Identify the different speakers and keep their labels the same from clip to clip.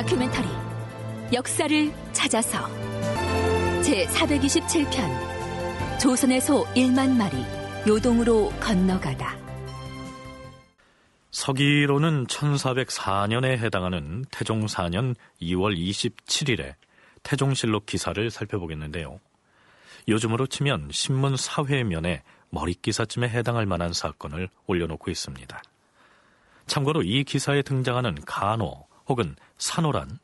Speaker 1: 다큐멘터리 역사를 찾아서 제427편 조선의 소 1만 마리 요동으로 건너가다.
Speaker 2: 서기로는 1404년에 해당하는 태종 4년 2월 27일에 태종실록 기사를 살펴보겠는데요. 요즘으로 치면 신문 사회면에 머릿기사쯤에 해당할 만한 사건을 올려놓고 있습니다. 참고로 이 기사에 등장하는 간호 혹은 산호란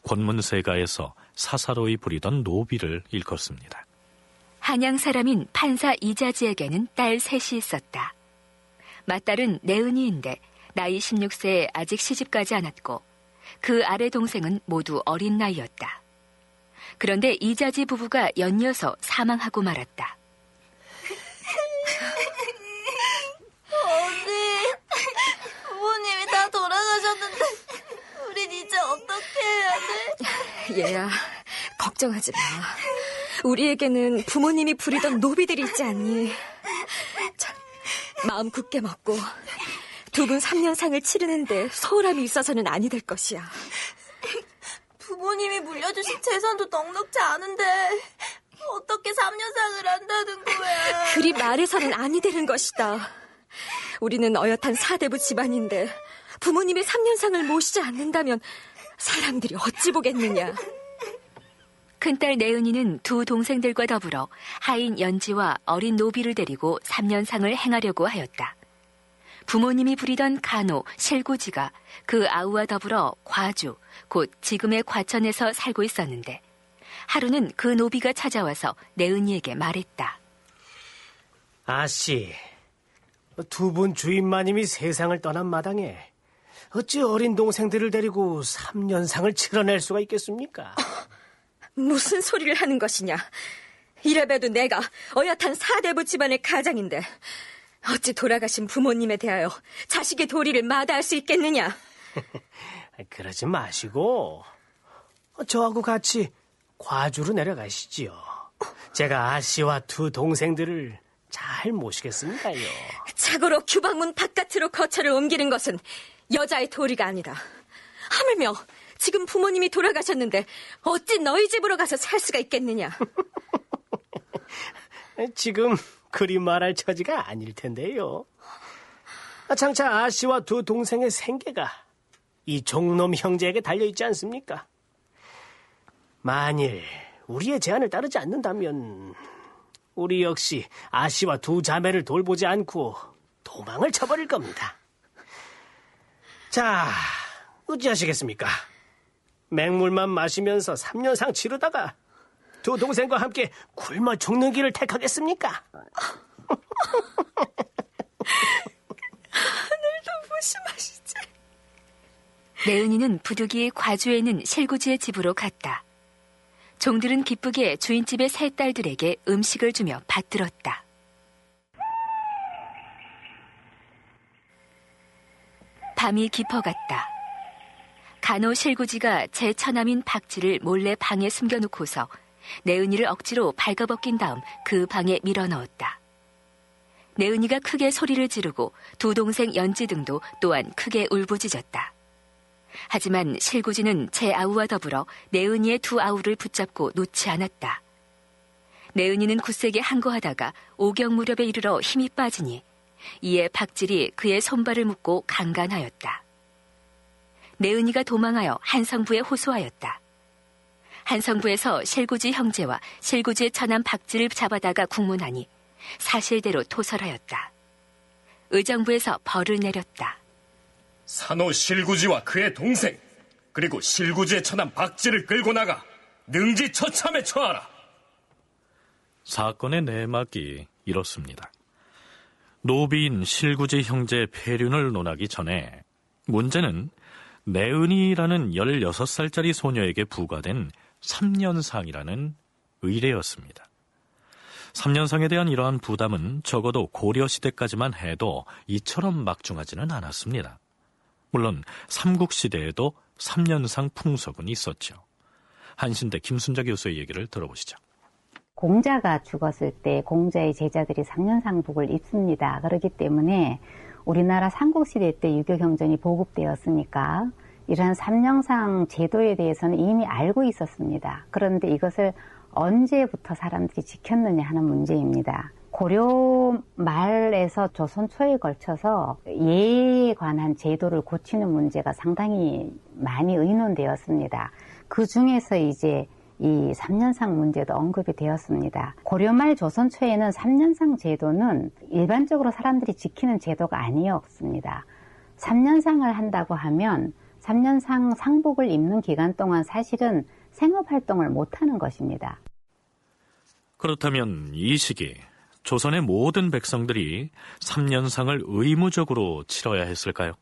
Speaker 2: 권문세가에서 사사로이 부리던 노비를 일컫습니다.
Speaker 1: 한양 사람인 판사 이자지에게는 딸 셋이 있었다. 맏딸은 내은이인데 나이 16세에 아직 시집가지 않았고 그 아래 동생은 모두 어린 나이였다. 그런데 이자지 부부가 연이어서 사망하고 말았다.
Speaker 3: 언니, 부모님이 다 돌아가셨는데 우린 이제 어떻게 해야 돼?
Speaker 4: 얘야, 걱정하지 마. 우리에게는 부모님이 부리던 노비들이 있지 않니? 자, 마음 굳게 먹고 두 분 3년상을 치르는데 소홀함이 있어서는 아니 될 것이야.
Speaker 3: 부모님이 물려주신 재산도 넉넉지 않은데 어떻게 3년상을 한다는 거야?
Speaker 4: 그리 말해서는 아니 되는 것이다. 우리는 어엿한 사대부 집안인데 부모님의 3년상을 모시지 않는다면 사람들이 어찌 보겠느냐.
Speaker 1: 큰딸 내은이는 두 동생들과 더불어 하인 연지와 어린 노비를 데리고 3년상을 행하려고 하였다. 부모님이 부리던 간호 실구지가 그 아우와 더불어 과주, 곧 지금의 과천에서 살고 있었는데 하루는 그 노비가 찾아와서 내은이에게 말했다.
Speaker 5: 아씨, 두 분 주인마님이 세상을 떠난 마당에 어찌 어린 동생들을 데리고 3년상을 치러낼 수가 있겠습니까?
Speaker 4: 무슨 소리를 하는 것이냐. 이래봬도 내가 어엿한 사대부 집안의 가장인데 어찌 돌아가신 부모님에 대하여 자식의 도리를 마다할 수 있겠느냐.
Speaker 5: 그러지 마시고 저하고 같이 과주로 내려가시지요. 제가 아씨와 두 동생들을 잘 모시겠습니다요.
Speaker 4: 자고로 규방문 바깥으로 거처를 옮기는 것은 여자의 도리가 아니다. 하물며 지금 부모님이 돌아가셨는데 어찌 너희 집으로 가서 살 수가 있겠느냐.
Speaker 5: 지금 그리 말할 처지가 아닐 텐데요. 장차 아씨와 두 동생의 생계가 이 종놈 형제에게 달려있지 않습니까? 만일 우리의 제안을 따르지 않는다면 우리 역시 아씨와 두 자매를 돌보지 않고 도망을 쳐버릴 겁니다. 자, 어찌하시겠습니까? 맹물만 마시면서 3년상 치르다가 두 동생과 함께 굶어 죽는 길을 택하겠습니까?
Speaker 4: 하늘도 무심하시지.
Speaker 1: 내은이는 부득이 과주에 있는 실구지의 집으로 갔다. 종들은 기쁘게 주인집의 세 딸들에게 음식을 주며 받들었다. 밤이 깊어갔다. 간호 실구지가 제 처남인 박지를 몰래 방에 숨겨놓고서 내은이를 억지로 발가벗긴 다음 그 방에 밀어넣었다. 내은이가 크게 소리를 지르고 두 동생 연지 등도 또한 크게 울부짖었다. 하지만 실구지는 제 아우와 더불어 내은이의 두 아우를 붙잡고 놓지 않았다. 내은이는 굳세게 항거하다가 오경 무렵에 이르러 힘이 빠지니 이에 박질이 그의 손발을 묶고 강간하였다. 내은이가 도망하여 한성부에 호소하였다. 한성부에서 실구지 형제와 실구지의 처남 박질을 잡아다가 국문하니 사실대로 토설하였다. 의정부에서 벌을 내렸다.
Speaker 6: 산호 실구지와 그의 동생 그리고 실구지의 처남 박질을 끌고 나가 능지처참에 처하라.
Speaker 2: 사건의 내막이 이렇습니다. 노비인 실구지 형제의 폐륜을 논하기 전에 문제는 내은이라는 16살짜리 소녀에게 부과된 3년상이라는 의례였습니다. 3년상에 대한 이러한 부담은 적어도 고려시대까지만 해도 이처럼 막중하지는 않았습니다. 물론 삼국시대에도 3년상 풍속은 있었죠. 한신대 김순자 교수의 얘기를 들어보시죠.
Speaker 7: 공자가 죽었을 때 공자의 제자들이 3년상복을 입습니다. 그렇기 때문에 우리나라 삼국시대 때 유교 경전이 보급되었으니까 이러한 삼년상 제도에 대해서는 이미 알고 있었습니다. 그런데 이것을 언제부터 사람들이 지켰느냐 하는 문제입니다. 고려 말에서 조선 초에 걸쳐서 예에 관한 제도를 고치는 문제가 상당히 많이 의논되었습니다. 그 중에서 이제 이 삼년상 문제도 언급이 되었습니다. 고려말 조선 초에는 삼년상 제도는 일반적으로 사람들이 지키는 제도가 아니었습니다. 삼년상을 한다고 하면 삼년상 상복을 입는 기간 동안 사실은 생업활동을 못하는 것입니다.
Speaker 2: 그렇다면 이 시기 조선의 모든 백성들이 삼년상을 의무적으로 치러야 했을까요?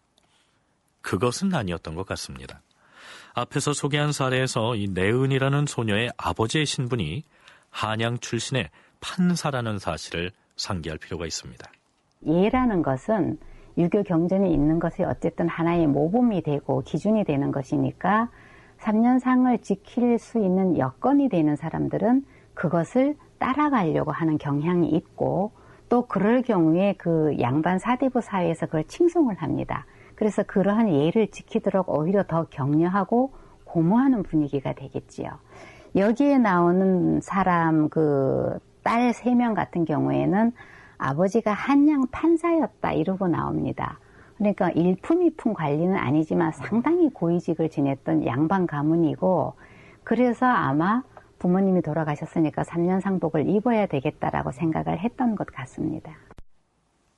Speaker 2: 그것은 아니었던 것 같습니다. 앞에서 소개한 사례에서 이 내은이라는 소녀의 아버지의 신분이 한양 출신의 판사라는 사실을 상기할 필요가 있습니다.
Speaker 7: 예라는 것은 유교 경전에 있는 것이 어쨌든 하나의 모범이 되고 기준이 되는 것이니까 삼년상을 지킬 수 있는 여건이 되는 사람들은 그것을 따라가려고 하는 경향이 있고 또 그럴 경우에 그 양반 사대부 사회에서 그걸 칭송을 합니다. 그래서 그러한 예를 지키도록 오히려 더 격려하고 고무하는 분위기가 되겠지요. 여기에 나오는 사람 그 딸 3명 같은 경우에는 아버지가 한양 판사였다 이러고 나옵니다. 그러니까 일품이품 관리는 아니지만 상당히 고위직을 지냈던 양반 가문이고 그래서 아마 부모님이 돌아가셨으니까 3년 상복을 입어야 되겠다라고 생각을 했던 것 같습니다.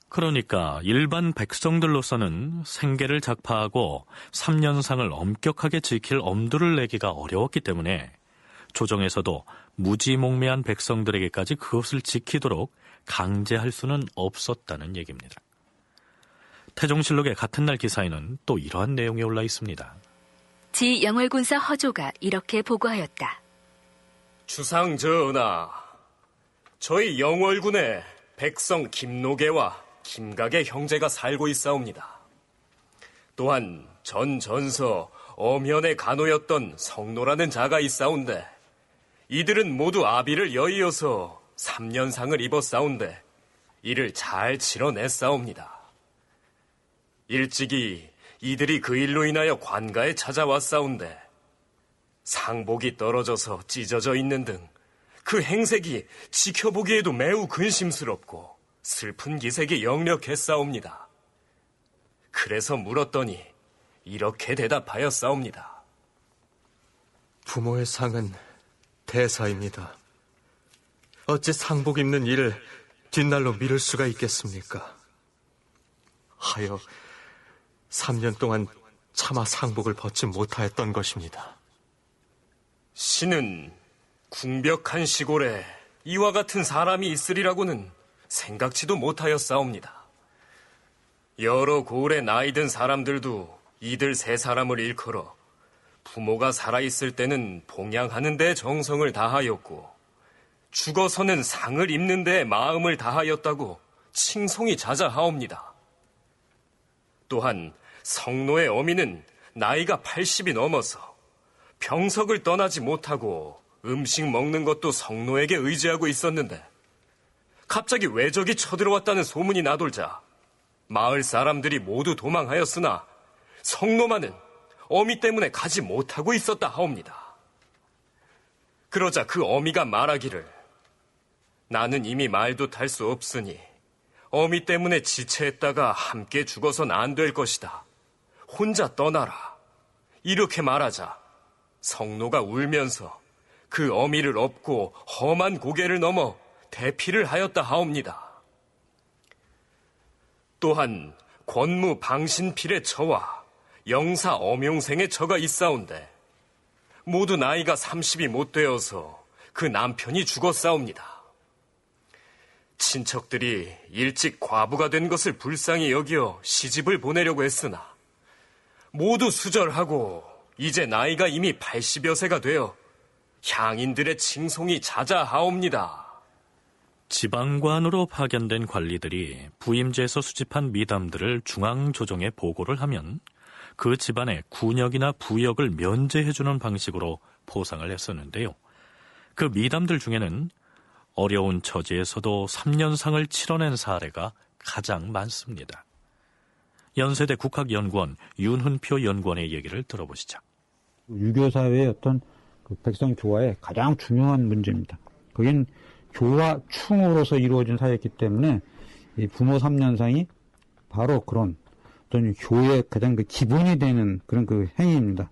Speaker 2: 그러니까 일반 백성들로서는 생계를 작파하고 삼년상을 엄격하게 지킬 엄두를 내기가 어려웠기 때문에 조정에서도 무지몽매한 백성들에게까지 그것을 지키도록 강제할 수는 없었다는 얘기입니다. 태종실록의 같은 날 기사에는 또 이러한 내용이 올라 있습니다.
Speaker 1: 지 영월군사 허조가 이렇게 보고하였다.
Speaker 6: 주상 전하, 저희 영월군에 백성 김노계와 김각의 형제가 살고 있사옵니다. 또한 전서 엄현의 간호였던 성노라는 자가 있사온데 이들은 모두 아비를 여의어서 3년상을 입었사온데 이를 잘 치러냈사옵니다. 일찍이 이들이 그 일로 인하여 관가에 찾아왔사온데 상복이 떨어져서 찢어져 있는 등 그 행색이 지켜보기에도 매우 근심스럽고 슬픈 기색이 역력했사옵니다. 그래서 물었더니 이렇게 대답하였사옵니다.
Speaker 8: 부모의 상은 대사입니다. 어찌 상복 입는 일을 뒷날로 미룰 수가 있겠습니까? 하여 3년 동안 차마 상복을 벗지 못하였던 것입니다.
Speaker 6: 신은 궁벽한 시골에 이와 같은 사람이 있으리라고는 생각지도 못하였사옵니다. 여러 고을의 나이든 사람들도 이들 3사람을 일컬어 부모가 살아있을 때는 봉양하는 데 정성을 다하였고 죽어서는 상을 입는 데 마음을 다하였다고 칭송이 자자하옵니다. 또한 성노의 어미는 나이가 80이 넘어서 병석을 떠나지 못하고 음식 먹는 것도 성노에게 의지하고 있었는데 갑자기 외적이 쳐들어왔다는 소문이 나돌자 마을 사람들이 모두 도망하였으나 성노만은 어미 때문에 가지 못하고 있었다 하옵니다. 그러자 그 어미가 말하기를 나는 이미 말도 탈 수 없으니 어미 때문에 지체했다가 함께 죽어선 안 될 것이다. 혼자 떠나라. 이렇게 말하자 성노가 울면서 그 어미를 업고 험한 고개를 넘어 대피를 하였다 하옵니다. 또한 권무 방신필의 처와 영사 엄용생의 처가 있사온데 모두 나이가 30이 못 되어서 그 남편이 죽었사옵니다. 친척들이 일찍 과부가 된 것을 불쌍히 여겨 시집을 보내려고 했으나 모두 수절하고 이제 나이가 이미 80여 세가 되어 향인들의 칭송이 자자하옵니다.
Speaker 2: 지방관으로 파견된 관리들이 부임제에서 수집한 미담들을 중앙조정에 보고를 하면 그 집안의 군역이나 부역을 면제해주는 방식으로 포상을 했었는데요. 그 미담들 중에는 어려운 처지에서도 3년상을 치러낸 사례가 가장 많습니다. 연세대 국학연구원 윤훈표 연구원의 얘기를 들어보시죠.
Speaker 9: 유교 사회의 어떤 그 백성 교화의 가장 중요한 문제입니다. 거긴 교화 충으로서 이루어진 사회이기 때문에 이 부모 3년상이 바로 그런 어떤 교회의 가장 그 기본이 되는 그런 그 행위입니다.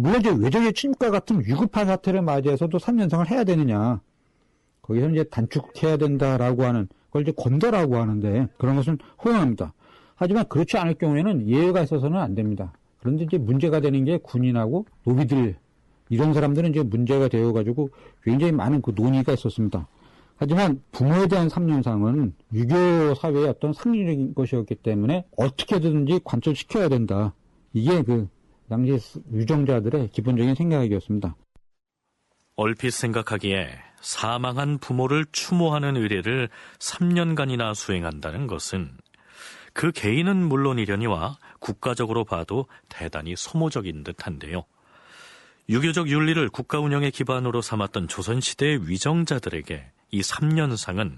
Speaker 9: 물론 이제 외적의 침입과 같은 위급한 사태를 맞이해서도 3년상을 해야 되느냐. 거기서 이제 단축해야 된다라고 하는 그걸 이제 권고라고 하는데 그런 것은 허용합니다. 하지만 그렇지 않을 경우에는 예외가 있어서는 안 됩니다. 그런데 이제 문제가 되는 게 군인하고 노비들 이런 사람들은 이제 문제가 되어가지고 굉장히 많은 그 논의가 있었습니다. 하지만 부모에 대한 3년상은 유교 사회의 어떤 상징적인 것이었기 때문에 어떻게든지 관철시켜야 된다. 이게 그 당시 유정자들의 기본적인 생각이었습니다.
Speaker 2: 얼핏 생각하기에 사망한 부모를 추모하는 의례를 3년간이나 수행한다는 것은 그 개인은 물론이려니와 국가적으로 봐도 대단히 소모적인 듯한데요. 유교적 윤리를 국가 운영의 기반으로 삼았던 조선시대의 위정자들에게 이 3년상은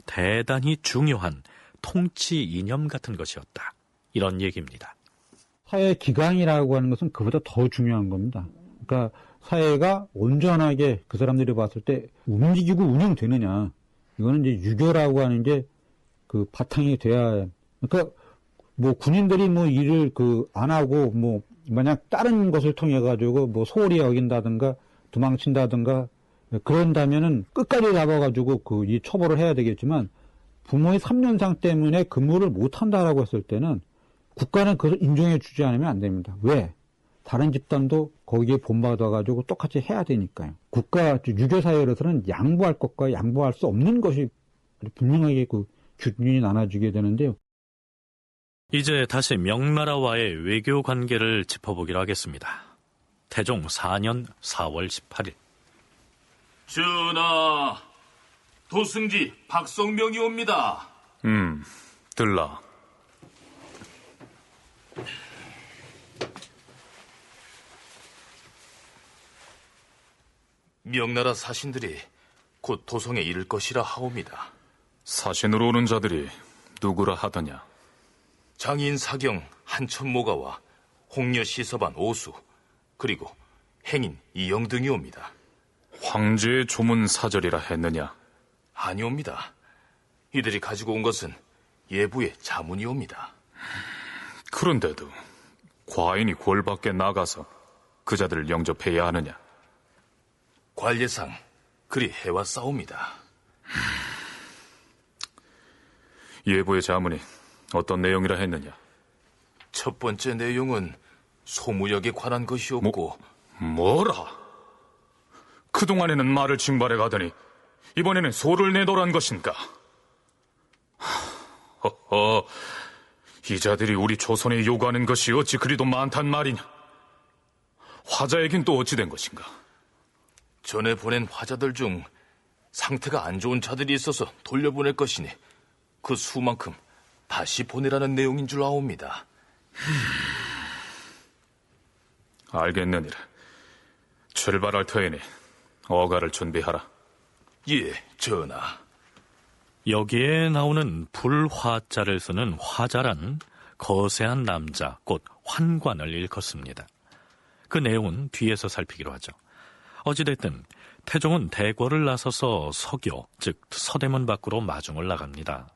Speaker 2: 대단히 중요한 통치 이념 같은 것이었다. 이런 얘기입니다.
Speaker 9: 사회 기강이라고 하는 것은 그보다 더 중요한 겁니다. 그러니까 사회가 온전하게 그 사람들이 봤을 때 움직이고 운영되느냐. 이거는 이제 유교라고 하는 게 그 바탕이 돼야. 그러니까 뭐 군인들이 뭐 일을 안 하고 뭐 만약 다른 것을 통해 가지고 뭐 소홀히 여긴다든가 도망친다든가 그런다면은 끝까지 잡아가지고 이 처벌을 해야 되겠지만 부모의 3년상 때문에 근무를 못 한다라고 했을 때는 국가는 그것을 인정해 주지 않으면 안 됩니다. 왜? 다른 집단도 거기에 본받아가지고 똑같이 해야 되니까요. 국가, 유교 사회로서는 양보할 것과 양보할 수 없는 것이 분명하게 그 기준이 나눠지게 되는데요.
Speaker 2: 이제 다시 명나라와의 외교 관계를 짚어보기로 하겠습니다. 태종 4년 4월 18일.
Speaker 10: 전하, 도승지 박성명이 옵니다.
Speaker 11: 들라.
Speaker 10: 명나라 사신들이 곧 도성에 이를 것이라 하옵니다.
Speaker 11: 사신으로 오는 자들이 누구라 하더냐?
Speaker 10: 장인 사경 한천모가와 홍려 시서반 오수, 그리고 행인 이영 등이 옵니다.
Speaker 11: 황제의 조문 사절이라 했느냐?
Speaker 10: 아니옵니다. 이들이 가지고 온 것은 예부의 자문이옵니다.
Speaker 11: 그런데도 과인이 궐 밖에 나가서 그 자들을 영접해야 하느냐?
Speaker 10: 관례상 그리 해왔사옵니다.
Speaker 11: 예부의 자문이 어떤 내용이라 했느냐?
Speaker 10: 첫 번째 내용은 소무역에 관한 것이었고.
Speaker 11: 뭐라? 그동안에는 말을 징발해 가더니 이번에는 소를 내놓으란 것인가? 허허, 이 자들이 우리 조선에 요구하는 것이 어찌 그리도 많단 말이냐? 화자에겐 또 어찌 된 것인가?
Speaker 10: 전에 보낸 화자들 중 상태가 안 좋은 자들이 있어서 돌려보낼 것이니 그 수만큼 다시 보내라는 내용인 줄 아옵니다.
Speaker 11: 알겠느니라. 출발할 터이니 어가를 준비하라.
Speaker 10: 예, 전하.
Speaker 2: 여기에 나오는 불화자를 쓰는 화자란 거세한 남자, 곧 환관을 일컫습니다. 그 내용은 뒤에서 살피기로 하죠. 어찌됐든 태종은 대궐을 나서서 서교, 즉 서대문 밖으로 마중을 나갑니다.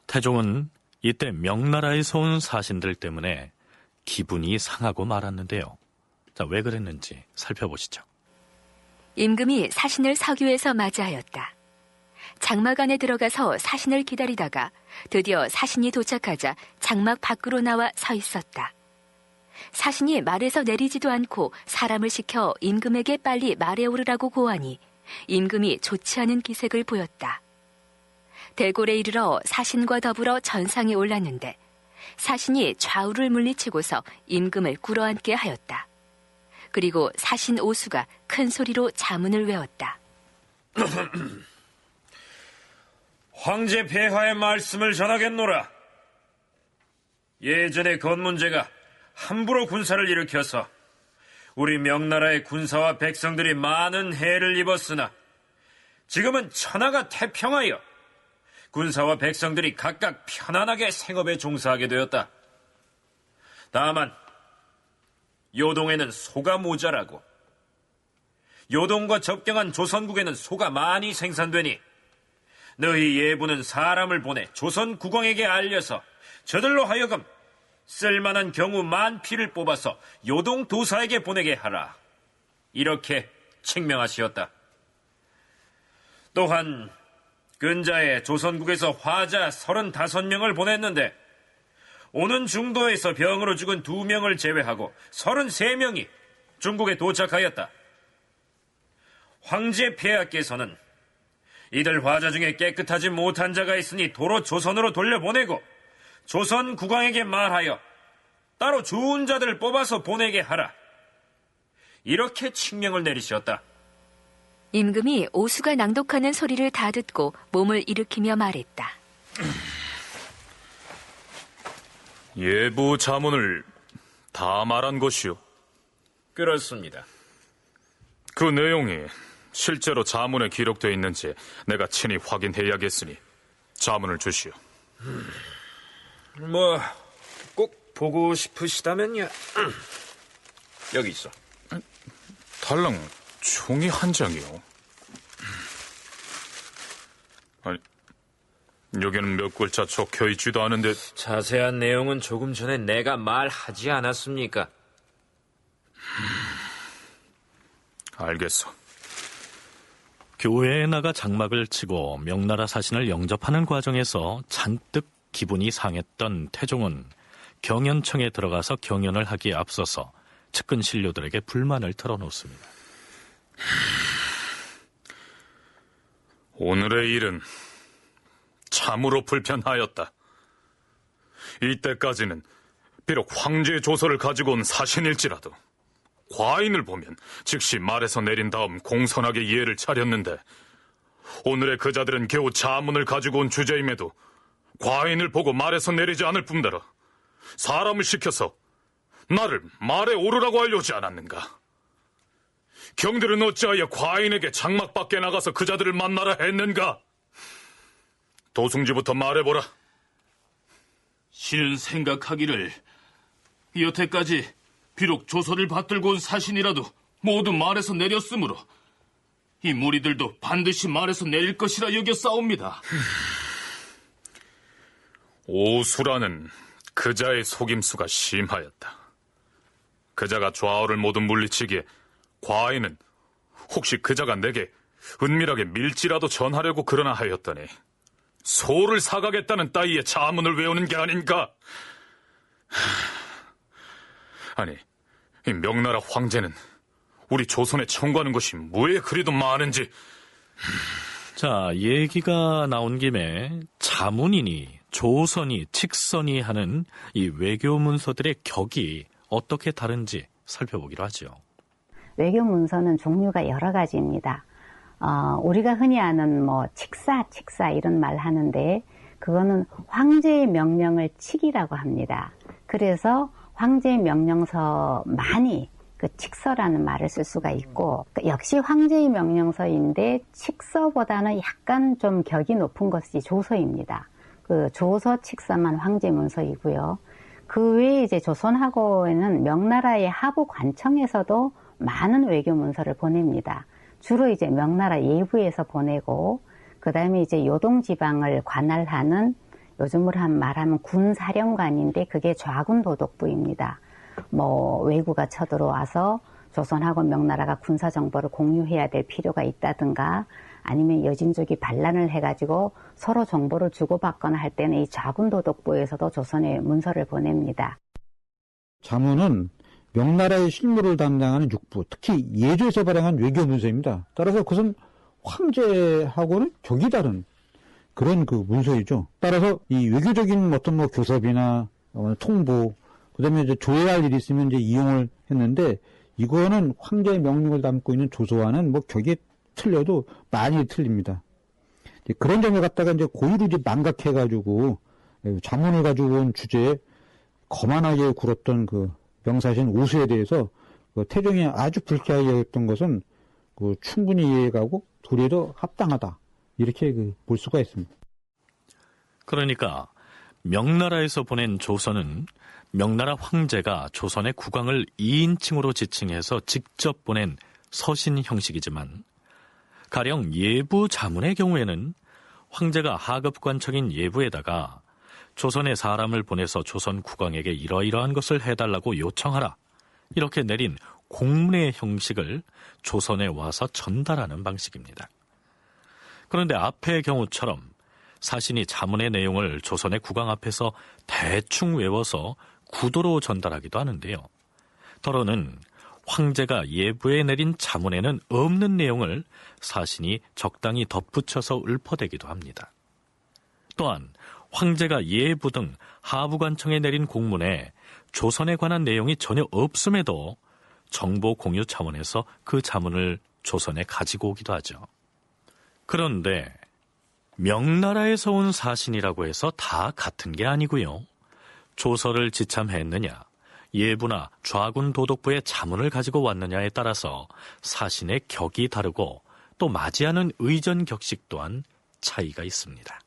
Speaker 2: 태종은 이때 명나라에서 온 사신들 때문에 기분이 상하고 말았는데요. 자, 왜 그랬는지 살펴보시죠.
Speaker 1: 임금이 사신을 서교에서 맞이하였다. 장막 안에 들어가서 사신을 기다리다가 드디어 사신이 도착하자 장막 밖으로 나와 서 있었다. 사신이 말에서 내리지도 않고 사람을 시켜 임금에게 빨리 말에 오르라고 고하니 임금이 좋지 않은 기색을 보였다. 대궐에 이르러 사신과 더불어 전상에 올랐는데 사신이 좌우를 물리치고서 임금을 꿇어앉게 하였다. 그리고 사신 오수가 큰 소리로 자문을 외웠다.
Speaker 12: 황제 폐하의 말씀을 전하겠노라. 예전에 건문제가 함부로 군사를 일으켜서 우리 명나라의 군사와 백성들이 많은 해를 입었으나 지금은 천하가 태평하여 군사와 백성들이 각각 편안하게 생업에 종사하게 되었다. 다만 요동에는 소가 모자라고 요동과 접경한 조선국에는 소가 많이 생산되니 너희 예부는 사람을 보내 조선 국왕에게 알려서 저들로 하여금 쓸만한 경우 만필을 뽑아서 요동 도사에게 보내게 하라. 이렇게 칙명하시었다. 또한 근자에 조선국에서 화자 35명을 보냈는데 오는 중도에서 병으로 죽은 2명을 제외하고 33명이 중국에 도착하였다. 황제 폐하께서는 이들 화자 중에 깨끗하지 못한 자가 있으니 도로 조선으로 돌려보내고 조선 국왕에게 말하여 따로 좋은 자들을 뽑아서 보내게 하라. 이렇게 칙명을 내리셨다.
Speaker 1: 임금이 오수가 낭독하는 소리를 다 듣고 몸을 일으키며 말했다.
Speaker 11: 예부 자문을 다 말한 것이요?
Speaker 12: 그렇습니다.
Speaker 11: 그 내용이 실제로 자문에 기록되어 있는지 내가 친히 확인해야겠으니 자문을 주시오.
Speaker 12: 꼭 보고 싶으시다면요. 여기 있어.
Speaker 11: 달랑 종이 한 장이요. 아니, 여기는 몇 글자 적혀 있지도 않은데.
Speaker 12: 자세한 내용은 조금 전에 내가 말하지 않았습니까?
Speaker 11: 알겠어.
Speaker 2: 교회에 나가 장막을 치고 명나라 사신을 영접하는 과정에서 잔뜩 기분이 상했던 태종은 경연청에 들어가서 경연을 하기에 앞서서 측근 신료들에게 불만을 털어놓습니다.
Speaker 11: 오늘의 일은 참으로 불편하였다. 이때까지는 비록 황제의 조서를 가지고 온 사신일지라도 과인을 보면 즉시 말에서 내린 다음 공손하게 예를 차렸는데 오늘의 그자들은 겨우 자문을 가지고 온 주제임에도 과인을 보고 말에서 내리지 않을 뿐더러 사람을 시켜서 나를 말에 오르라고 알려오지 않았는가? 경들은 어찌하여 과인에게 장막 밖에 나가서 그자들을 만나라 했는가? 도승지부터 말해보라.
Speaker 10: 신은 생각하기를 여태까지 비록 조서를 받들고 온 사신이라도 모두 말에서 내렸으므로 이 무리들도 반드시 말에서 내릴 것이라 여겼사옵니다.
Speaker 11: 오수라는 그자의 속임수가 심하였다. 그자가 좌우를 모두 물리치기에 과인은 혹시 그자가 내게 은밀하게 밀지라도 전하려고 그러나 하였더니 소를 사가겠다는 따위의 자문을 외우는 게 아닌가? 아니, 이 명나라 황제는 우리 조선에 청구하는 것이 뭐에 그리도 많은지.
Speaker 2: 자, 얘기가 나온 김에 자문이니 조선이 칙선이 하는 이 외교 문서들의 격이 어떻게 다른지 살펴보기로 하죠.
Speaker 7: 외교 문서는 종류가 여러 가지입니다. 우리가 흔히 아는 칙사 이런 말 하는데 그거는 황제의 명령을 칙이라고 합니다. 그래서 황제의 명령서만이 그 칙서라는 말을 쓸 수가 있고 역시 황제의 명령서인데 칙서보다는 약간 좀 격이 높은 것이 조서입니다. 그 조서 칙서만 황제 문서이고요. 그 외에 이제 조선하고에는 명나라의 하부 관청에서도 많은 외교 문서를 보냅니다. 주로 이제 명나라 예부에서 보내고 그다음에 이제 요동 지방을 관할하는 요즘으로 말하면 군사령관인데 그게 좌군 도독부입니다. 외구가 쳐들어와서 조선하고 명나라가 군사 정보를 공유해야 될 필요가 있다든가 아니면 여진족이 반란을 해가지고 서로 정보를 주고받거나 할 때는 이 좌군 도독부에서도 조선에 문서를 보냅니다.
Speaker 9: 자문은 명나라의 실무를 담당하는 육부, 특히 예조에서 발행한 외교 문서입니다. 따라서 그것은 황제하고는 격이 다른 그런 그 문서이죠. 따라서 이 외교적인 어떤 교섭이나 통보, 그다음에 이제 조회할 일이 있으면 이제 이용을 했는데 이거는 황제의 명령을 담고 있는 조서와는 격이 틀려도 많이 틀립니다. 그런 점을 갖다가 이제 고의로 이제 망각해가지고 자문을 가지고 온 주제에 거만하게 굴었던 그 명사신 오수에 대해서 태종이 아주 불쾌하게 여겼던 것은 충분히 이해가고 도리도 합당하다 이렇게 볼 수가 있습니다.
Speaker 2: 그러니까 명나라에서 보낸 조선은 명나라 황제가 조선의 국왕을 2인칭으로 지칭해서 직접 보낸 서신 형식이지만 가령 예부 자문의 경우에는 황제가 하급관청인 예부에다가 조선의 사람을 보내서 조선 국왕에게 이러이러한 것을 해달라고 요청하라 이렇게 내린 공문의 형식을 조선에 와서 전달하는 방식입니다. 그런데 앞의 경우처럼 사신이 자문의 내용을 조선의 국왕 앞에서 대충 외워서 구도로 전달하기도 하는데요. 더러는 황제가 예부에 내린 자문에는 없는 내용을 사신이 적당히 덧붙여서 읊어대기도 합니다. 또한 황제가 예부 등 하부관청에 내린 공문에 조선에 관한 내용이 전혀 없음에도 정보 공유 차원에서 그 자문을 조선에 가지고 오기도 하죠. 그런데 명나라에서 온 사신이라고 해서 다 같은 게 아니고요. 조서를 지참했느냐, 예부나 좌군 도독부의 자문을 가지고 왔느냐에 따라서 사신의 격이 다르고 또 맞이하는 의전 격식 또한 차이가 있습니다.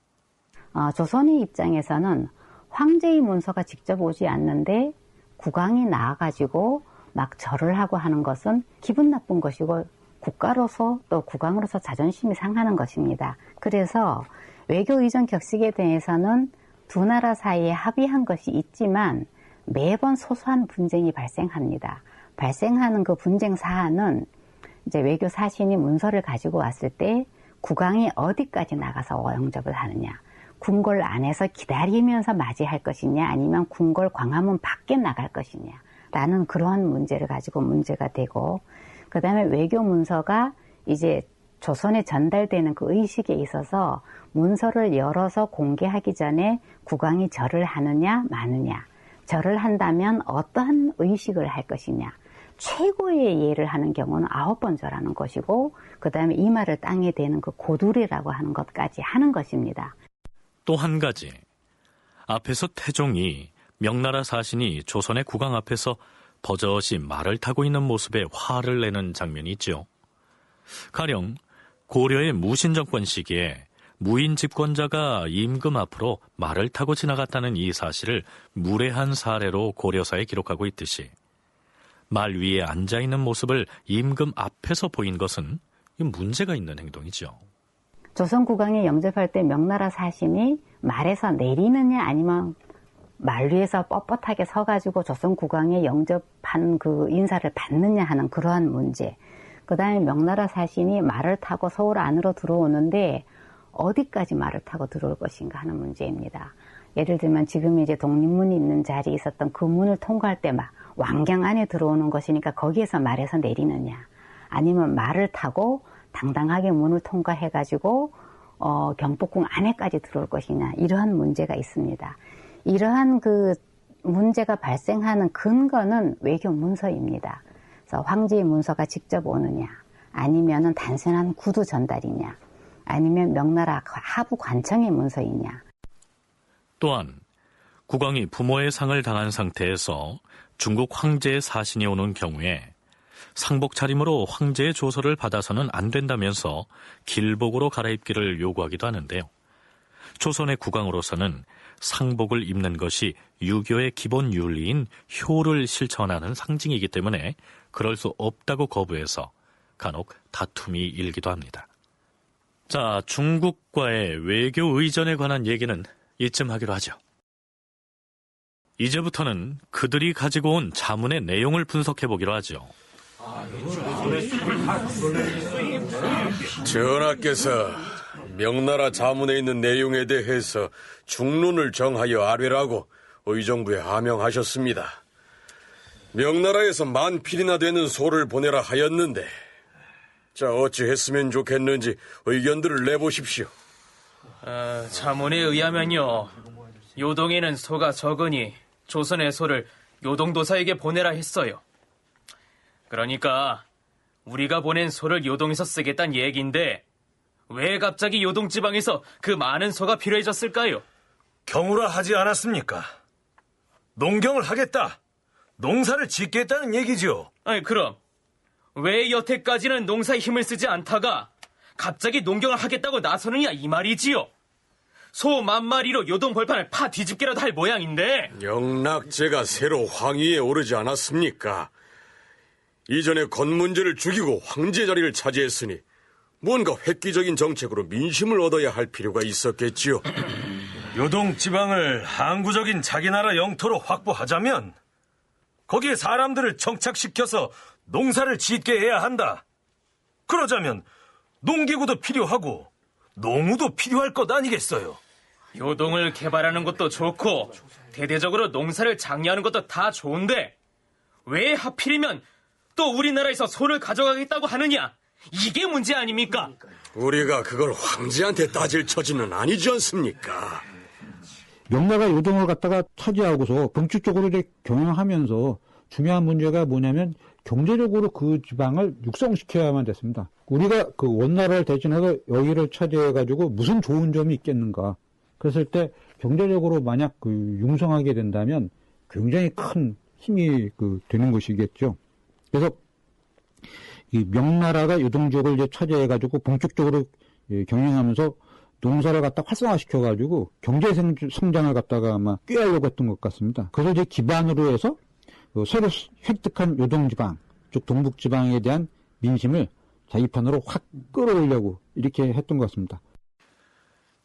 Speaker 7: 조선의 입장에서는 황제의 문서가 직접 오지 않는데 국왕이 나와가지고 막 절을 하고 하는 것은 기분 나쁜 것이고 국가로서 또 국왕으로서 자존심이 상하는 것입니다. 그래서 외교 의전 격식에 대해서는 두 나라 사이에 합의한 것이 있지만 매번 소소한 분쟁이 발생합니다. 발생하는 그 분쟁 사안은 이제 외교 사신이 문서를 가지고 왔을 때 국왕이 어디까지 나가서 영접을 하느냐, 궁궐 안에서 기다리면서 맞이할 것이냐, 아니면 궁궐 광화문 밖에 나갈 것이냐 라는 그러한 문제를 가지고 문제가 되고, 그 다음에 외교 문서가 이제 조선에 전달되는 그 의식에 있어서 문서를 열어서 공개하기 전에 국왕이 절을 하느냐 마느냐, 절을 한다면 어떠한 의식을 할 것이냐, 최고의 예를 하는 경우는 9번 절하는 것이고, 그 다음에 이마를 땅에 대는 그 고두리라고 하는 것까지 하는 것입니다.
Speaker 2: 또 한 가지, 앞에서 태종이 명나라 사신이 조선의 국왕 앞에서 버젓이 말을 타고 있는 모습에 화를 내는 장면이 있죠. 가령 고려의 무신정권 시기에 무인 집권자가 임금 앞으로 말을 타고 지나갔다는 이 사실을 무례한 사례로 고려사에 기록하고 있듯이 말 위에 앉아있는 모습을 임금 앞에서 보인 것은 문제가 있는 행동이죠.
Speaker 7: 조선 국왕이 영접할 때 명나라 사신이 말에서 내리느냐 아니면 말 위에서 뻣뻣하게 서가지고 조선 국왕의 영접한 그 인사를 받느냐 하는 그러한 문제. 그 다음에 명나라 사신이 말을 타고 서울 안으로 들어오는데 어디까지 말을 타고 들어올 것인가 하는 문제입니다. 예를 들면 지금 이제 독립문이 있는 자리에 있었던 그 문을 통과할 때 막 왕경 안에 들어오는 것이니까 거기에서 말에서 내리느냐, 아니면 말을 타고 당당하게 문을 통과해가지고 경복궁 안에까지 들어올 것이냐, 이러한 문제가 있습니다. 이러한 그 문제가 발생하는 근거는 외교 문서입니다. 그래서 황제의 문서가 직접 오느냐, 아니면은 단순한 구두 전달이냐, 아니면 명나라 하부 관청의 문서이냐.
Speaker 2: 또한 국왕이 부모의 상을 당한 상태에서 중국 황제의 사신이 오는 경우에 상복 차림으로 황제의 조서를 받아서는 안 된다면서 길복으로 갈아입기를 요구하기도 하는데요. 조선의 국왕으로서는 상복을 입는 것이 유교의 기본 윤리인 효를 실천하는 상징이기 때문에 그럴 수 없다고 거부해서 간혹 다툼이 일기도 합니다. 자, 중국과의 외교 의전에 관한 얘기는 이쯤 하기로 하죠. 이제부터는 그들이 가지고 온 자문의 내용을 분석해보기로 하죠.
Speaker 13: 전하께서 명나라 자문에 있는 내용에 대해서 중론을 정하여 아뢰라고 의정부에 하명하셨습니다. 명나라에서 만필이나 되는 소를 보내라 하였는데, 자, 어찌 했으면 좋겠는지 의견들을 내보십시오.
Speaker 14: 자문에 의하면요, 요동에는 소가 적으니 조선의 소를 요동도사에게 보내라 했어요. 그러니까 우리가 보낸 소를 요동에서 쓰겠다는 얘기인데 왜 갑자기 요동지방에서 그 많은 소가 필요해졌을까요?
Speaker 15: 경우라 하지 않았습니까? 농경을 하겠다, 농사를 짓겠다는 얘기죠.
Speaker 14: 아니, 그럼 왜 여태까지는 농사에 힘을 쓰지 않다가 갑자기 농경을 하겠다고 나서느냐 이 말이지요. 소 10,000마리로 요동 벌판을 파 뒤집기라도 할 모양인데.
Speaker 13: 영락제가 새로 황위에 오르지 않았습니까? 이전에 건문제를 죽이고 황제 자리를 차지했으니 뭔가 획기적인 정책으로 민심을 얻어야 할 필요가 있었겠지요.
Speaker 15: 요동 지방을 항구적인 자기 나라 영토로 확보하자면 거기에 사람들을 정착시켜서 농사를 짓게 해야 한다. 그러자면 농기구도 필요하고 농우도 필요할 것 아니겠어요?
Speaker 14: 요동을 개발하는 것도 좋고 대대적으로 농사를 장려하는 것도 다 좋은데 왜 하필이면 또 우리나라에서 소를 가져가겠다고 하느냐? 이게 문제 아닙니까?
Speaker 13: 우리가 그걸 황제한테 따질 처지는 아니지 않습니까?
Speaker 9: 명나라 요동을 갖다가 차지하고서 정치적으로 이제 경영하면서 중요한 문제가 뭐냐면 경제적으로 그 지방을 육성시켜야만 됐습니다. 우리가 그 원나라를 대신해서 여기를 차지해가지고 무슨 좋은 점이 있겠는가. 그랬을 때 경제적으로 만약 그 융성하게 된다면 굉장히 큰 힘이 되는 것이겠죠. 그래서 이 명나라가 요동 지역을 이제 차지해가지고 본격적으로 경영하면서 농사를 갖다 활성화시켜가지고 경제 성장을 갖다가 아마 꾀하려고 했던 것 같습니다. 그래서 이제 기반으로 해서 새로 획득한 요동 지방, 즉 동북 지방에 대한 민심을 자기 편으로 확 끌어올려고 이렇게 했던 것 같습니다.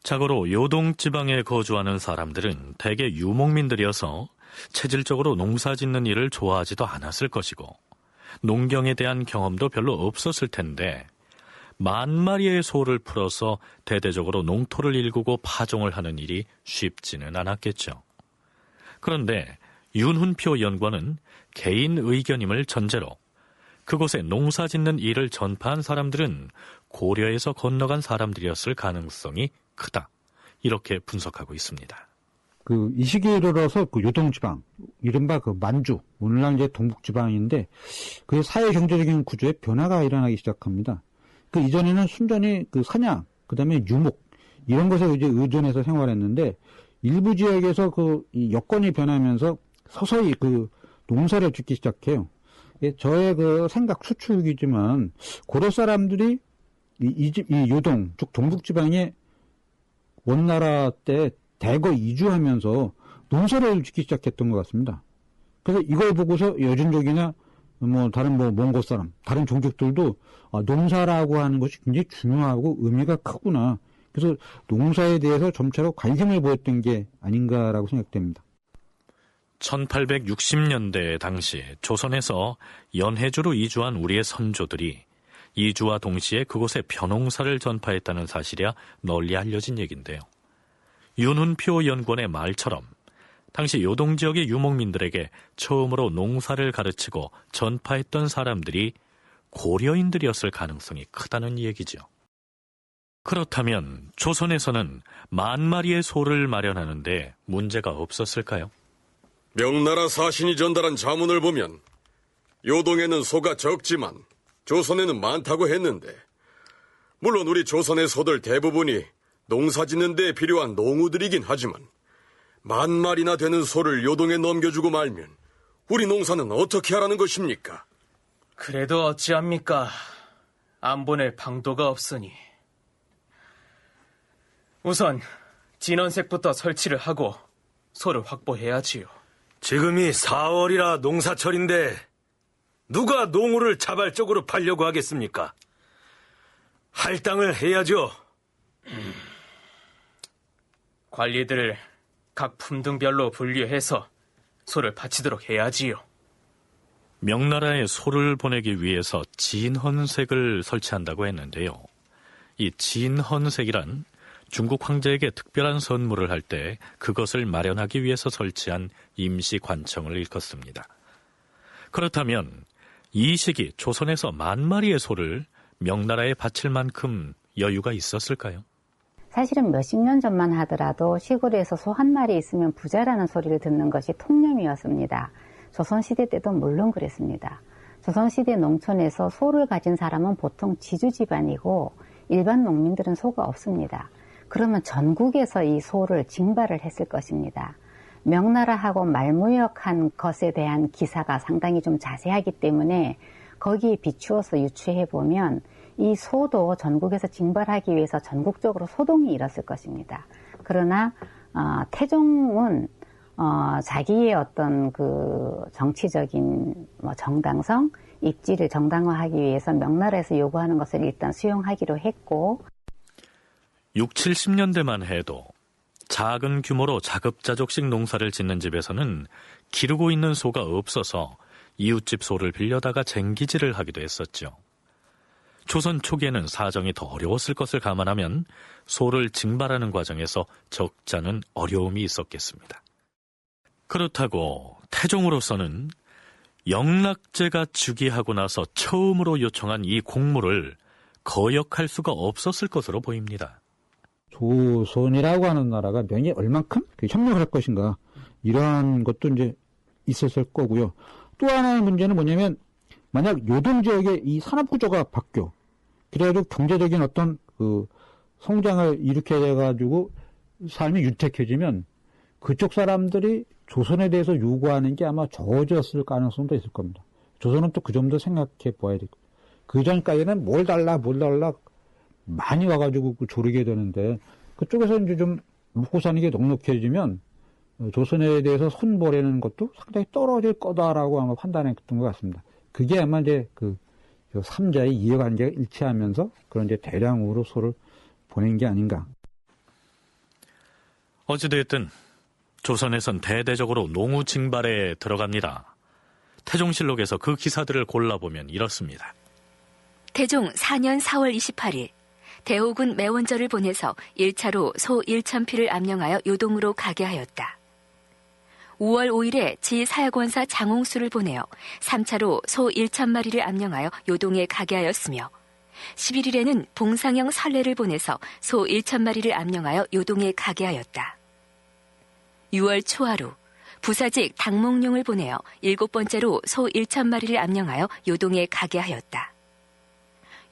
Speaker 2: 자고로 요동 지방에 거주하는 사람들은 대개 유목민들이어서 체질적으로 농사 짓는 일을 좋아하지도 않았을 것이고 농경에 대한 경험도 별로 없었을 텐데 10,000마리의 소를 풀어서 대대적으로 농토를 일구고 파종을 하는 일이 쉽지는 않았겠죠. 그런데 윤훈표 연구원은 개인 의견임을 전제로 그곳에 농사 짓는 일을 전파한 사람들은 고려에서 건너간 사람들이었을 가능성이 크다. 이렇게 분석하고 있습니다.
Speaker 9: 이 시기에 들어서 요동지방, 이른바 만주, 오늘날 이제 동북지방인데 그 사회 경제적인 구조에 변화가 일어나기 시작합니다. 이전에는 순전히 사냥, 그 다음에 유목, 이런 것에 이제 의존해서 생활했는데 일부 지역에서 이 여건이 변하면서 서서히 농사를 짓기 시작해요. 저의 생각 추측이지만 고려 사람들이 이 요동, 즉 동북지방에 원나라 때 대거 이주하면서 농사를 짓기 시작했던 것 같습니다. 그래서 이걸 보고서 여진족이나 다른 몽골 사람, 다른 종족들도 농사라고 하는 것이 굉장히 중요하고 의미가 크구나. 그래서 농사에 대해서 점차로 관심을 보였던 게 아닌가라고 생각됩니다.
Speaker 2: 1860년대 당시 조선에서 연해주로 이주한 우리의 선조들이 이주와 동시에 그곳에 벼농사를 전파했다는 사실이야 널리 알려진 얘기인데요. 윤훈표 연구원의 말처럼 당시 요동 지역의 유목민들에게 처음으로 농사를 가르치고 전파했던 사람들이 고려인들이었을 가능성이 크다는 얘기죠. 그렇다면 조선에서는 10,000마리의 소를 마련하는데 문제가 없었을까요?
Speaker 13: 명나라 사신이 전달한 자문을 보면 요동에는 소가 적지만 조선에는 많다고 했는데 물론 우리 조선의 소들 대부분이 농사 짓는 데 필요한 농우들이긴 하지만 10,000마리나 되는 소를 요동에 넘겨주고 말면 우리 농사는 어떻게 하라는 것입니까?
Speaker 14: 그래도 어찌합니까? 안 보낼 방도가 없으니. 우선 진원색부터 설치를 하고 소를 확보해야지요.
Speaker 15: 지금이 4월이라 농사철인데 누가 농우를 자발적으로 팔려고 하겠습니까? 할당을 해야죠.
Speaker 14: 관리들을 각 품등별로 분류해서 소를 바치도록 해야지요.
Speaker 2: 명나라에 소를 보내기 위해서 진헌색을 설치한다고 했는데요. 이 진헌색이란 중국 황제에게 특별한 선물을 할 때 그것을 마련하기 위해서 설치한 임시 관청을 일컫습니다. 그렇다면 이 시기 조선에서 10,000마리의 소를 명나라에 바칠 만큼 여유가 있었을까요?
Speaker 7: 사실은 몇십 년 전만 하더라도 시골에서 소 1마리 있으면 부자라는 소리를 듣는 것이 통념이었습니다. 조선시대 때도 물론 그랬습니다. 조선시대 농촌에서 소를 가진 사람은 보통 지주 집안이고 일반 농민들은 소가 없습니다. 그러면 전국에서 이 소를 징발을 했을 것입니다. 명나라하고 말무역한 것에 대한 기사가 상당히 좀 자세하기 때문에 거기에 비추어서 유추해보면 이 소도 전국에서 징발하기 위해서 전국적으로 소동이 일었을 것입니다. 그러나 태종은 자기의 어떤 그 정치적인 정당성, 입지를 정당화하기 위해서 명나라에서 요구하는 것을 일단 수용하기로 했고
Speaker 2: 6, 70년대만 해도 작은 규모로 자급자족식 농사를 짓는 집에서는 기르고 있는 소가 없어서 이웃집 소를 빌려다가 쟁기질을 하기도 했었죠. 조선 초기에는 사정이 더 어려웠을 것을 감안하면 소를 징발하는 과정에서 적지 않은 어려움이 있었겠습니다. 그렇다고 태종으로서는 영락제가 즉위하고 나서 처음으로 요청한 이 공무를 거역할 수가 없었을 것으로 보입니다.
Speaker 9: 조선이라고 하는 나라가 명예 얼만큼 협력을 할 것인가 이러한 것도 이제 있었을 거고요. 또 하나의 문제는 뭐냐면 만약 요동 지역의 이 산업 구조가 바뀌어 그래가지고 경제적인 어떤 그 성장을 일으켜야 돼가지고 삶이 유택해지면 그쪽 사람들이 조선에 대해서 요구하는 게 아마 적어졌을 가능성도 있을 겁니다. 조선은 또 그 점도 생각해 보아야 되고 그 전까지는 뭘 달라 많이 와가지고 조르게 되는데 그쪽에서 이제 좀 먹고 사는 게 넉넉해지면 조선에 대해서 손보내는 것도 상당히 떨어질 거다라고 아마 판단했던 것 같습니다. 그게 아마 이제 그 삼자의 이해관계가 일치하면서 그런 이제 대량으로 소를 보낸 게 아닌가.
Speaker 2: 어찌됐든 조선에선 대대적으로 농우 징발에 들어갑니다. 태종실록에서 그 기사들을 골라보면 이렇습니다.
Speaker 1: 태종 4년 4월 28일 대호군 매원절을 보내서 1차로 소 1,000피를 암령하여 요동으로 가게 하였다. 5월 5일에 지사약원사 장홍수를 보내어 3차로 소 1,000마리를 암령하여 요동에 가게 하였으며 11일에는 봉상영 설례를 보내서 소 1,000마리를 암령하여 요동에 가게 하였다. 6월 초하루 부사직 당몽룡을 보내어 7번째로 소 1,000마리를 암령하여 요동에 가게 하였다.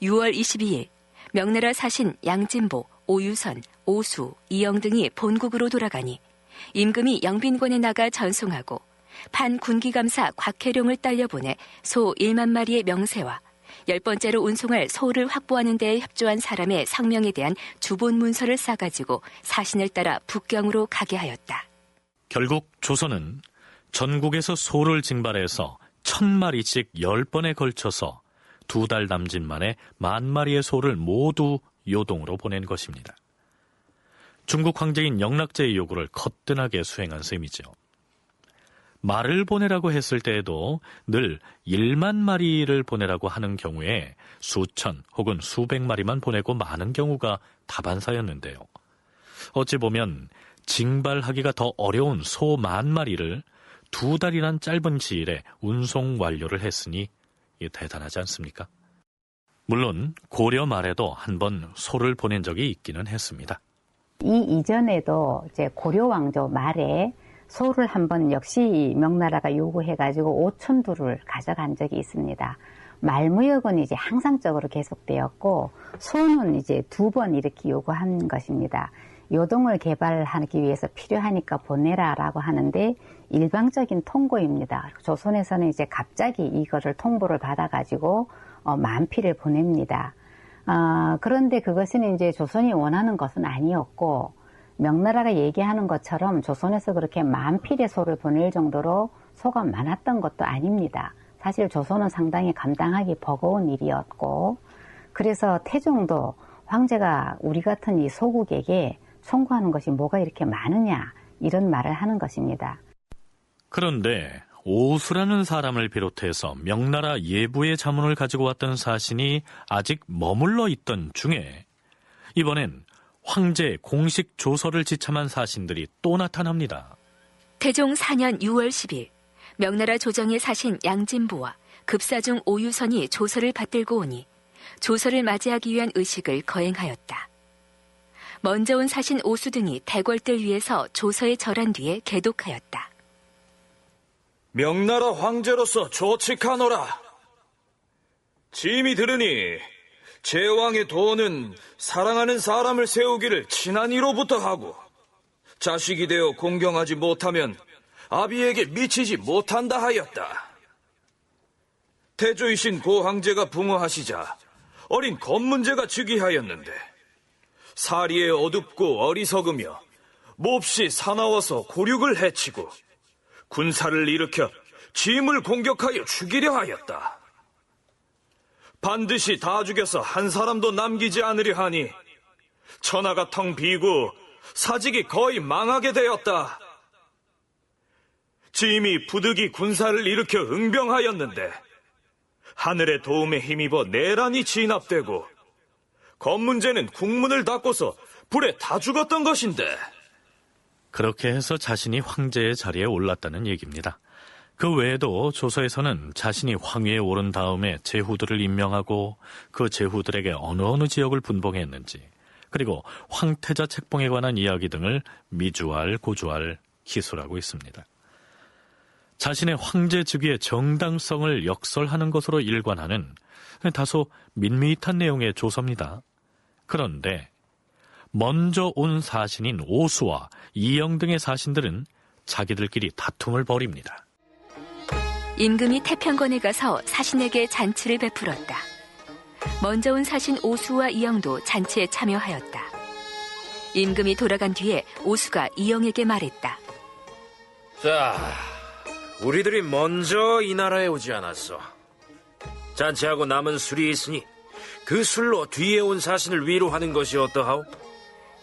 Speaker 1: 6월 22일 명나라 사신 양진보, 오유선, 오수, 이영 등이 본국으로 돌아가니 임금이 영빈관에 나가 전송하고 판 군기감사 곽혜룡을 딸려보내 소 1만 마리의 명세와 10번째로 운송할 소를 확보하는 데에 협조한 사람의 성명에 대한 주본 문서를 싸가지고 사신을 따라 북경으로 가게 하였다.
Speaker 2: 결국 조선은 전국에서 소를 징발해서 1,000마리씩 10번에 걸쳐서 2달 남짓 만에 10,000마리의 소를 모두 요동으로 보낸 것입니다. 중국 황제인 영락제의 요구를 거뜬하게 수행한 셈이죠. 말을 보내라고 했을 때에도 늘 1만 마리를 보내라고 하는 경우에 수천 혹은 수백 마리만 보내고 많은 경우가 다반사였는데요. 어찌 보면 징발하기가 더 어려운 소 10,000마리를 2달이란 짧은 시일에 운송 완료를 했으니 대단하지 않습니까? 물론 고려 말에도 한 번 소를 보낸 적이 있기는 했습니다.
Speaker 7: 이 이전에도 이제 고려 왕조 말에 소를 한번 역시 명나라가 요구해가지고 5,000두를 가져간 적이 있습니다. 말무역은 이제 항상적으로 계속되었고 소는 이제 2번 이렇게 요구한 것입니다. 요동을 개발하기 위해서 필요하니까 보내라라고 하는데 일방적인 통보입니다. 조선에서는 이제 갑자기 이거를 통보를 받아가지고 10,000피를 보냅니다. 그런데 그것은 이제 조선이 원하는 것은 아니었고 명나라가 얘기하는 것처럼 조선에서 그렇게 10,000필의 소를 보낼 정도로 소가 많았던 것도 아닙니다. 사실 조선은 상당히 감당하기 버거운 일이었고 그래서 태종도 황제가 우리 같은 이 소국에게 송구하는 것이 뭐가 이렇게 많으냐 이런 말을 하는 것입니다.
Speaker 2: 그런데 오수라는 사람을 비롯해서 명나라 예부의 자문을 가지고 왔던 사신이 아직 머물러 있던 중에 이번엔 황제의 공식 조서를 지참한 사신들이 또 나타납니다.
Speaker 1: 태종 4년 6월 10일 명나라 조정의 사신 양진보와 급사중 오유선이 조서를 받들고 오니 조서를 맞이하기 위한 의식을 거행하였다. 먼저 온 사신 오수 등이 대궐들 위에서 조서에 절한 뒤에 개독하였다.
Speaker 16: 명나라 황제로서 조칙하노라. 짐이 들으니 제왕의 도는 사랑하는 사람을 세우기를 친한 이로부터 하고 자식이 되어 공경하지 못하면 아비에게 미치지 못한다 하였다. 태조이신 고황제가 붕어하시자 어린 검문제가 즉위하였는데 사리에 어둡고 어리석으며 몹시 사나워서 고륙을 해치고 군사를 일으켜 짐을 공격하여 죽이려 하였다. 반드시 다 죽여서 한 사람도 남기지 않으려 하니 천하가 텅 비고 사직이 거의 망하게 되었다. 짐이 부득이 군사를 일으켜 응병하였는데 하늘의 도움에 힘입어 내란이 진압되고 검문제는 국문을 닫고서 불에 다 죽었던 것인데.
Speaker 2: 그렇게 해서 자신이 황제의 자리에 올랐다는 얘기입니다. 그 외에도 조서에서는 자신이 황위에 오른 다음에 제후들을 임명하고 그 제후들에게 어느 지역을 분봉했는지, 그리고 황태자 책봉에 관한 이야기 등을 미주알, 고주알, 기술하고 있습니다. 자신의 황제 즉위의 정당성을 역설하는 것으로 일관하는 다소 밋밋한 내용의 조서입니다. 그런데 먼저 온 사신인 오수와 이영 등의 사신들은 자기들끼리 다툼을 벌입니다.
Speaker 1: 임금이 태평권에 가서 사신에게 잔치를 베풀었다. 먼저 온 사신 오수와 이영도 잔치에 참여하였다. 임금이 돌아간 뒤에 오수가 이영에게 말했다.
Speaker 12: 자, 우리들이 먼저 이 나라에 오지 않았어. 잔치하고 남은 술이 있으니 그 술로 뒤에 온 사신을 위로하는 것이 어떠하오?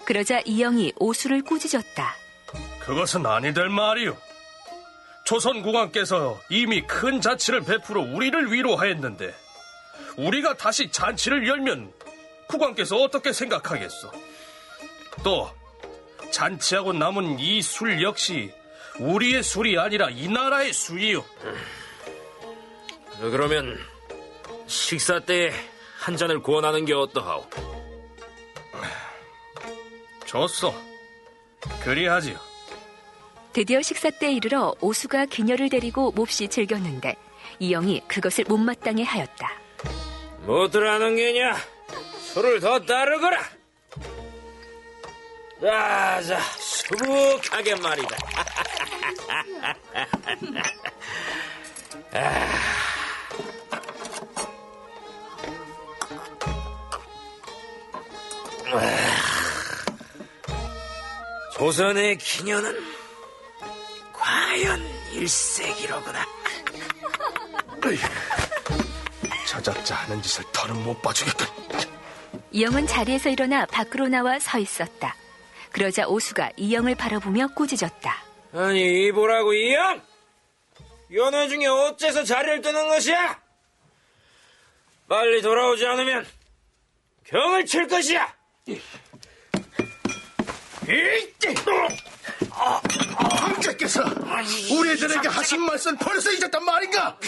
Speaker 1: 그러자 이영이 오수를 꾸짖었다.
Speaker 15: 그것은 아니될 말이오. 조선 국왕께서 이미 큰 잔치를 베풀어 우리를 위로하였는데 우리가 다시 잔치를 열면 국왕께서 어떻게 생각하겠소? 또 잔치하고 남은 이 술 역시 우리의 술이 아니라 이 나라의 술이요.
Speaker 12: 그러면 식사 때 한 잔을 권하는 게 어떠하오?
Speaker 15: 좋소. 그리하지요.
Speaker 1: 드디어 식사 때 이르러 오수가 기녀를 데리고 몹시 즐겼는데 이영이 그것을 못마땅해 하였다.
Speaker 12: 뭐들 하는 게냐? 술을 더 따르거라. 자, 수북하게 말이다. 조선의 기녀는 과연 일색이로구나.
Speaker 15: 저작자 하는 짓을 더는 못 봐주겠군.
Speaker 1: 이영은 자리에서 일어나 밖으로 나와 서 있었다. 그러자 오수가 이영을 바라보며 꾸짖었다.
Speaker 12: 아니, 이보라고 이영! 연회 중에 어째서 자리를 뜨는 것이야? 빨리 돌아오지 않으면 경을 칠 것이야!
Speaker 17: 황제께서 우리들에게 하신 말씀 벌써 잊었단 말인가?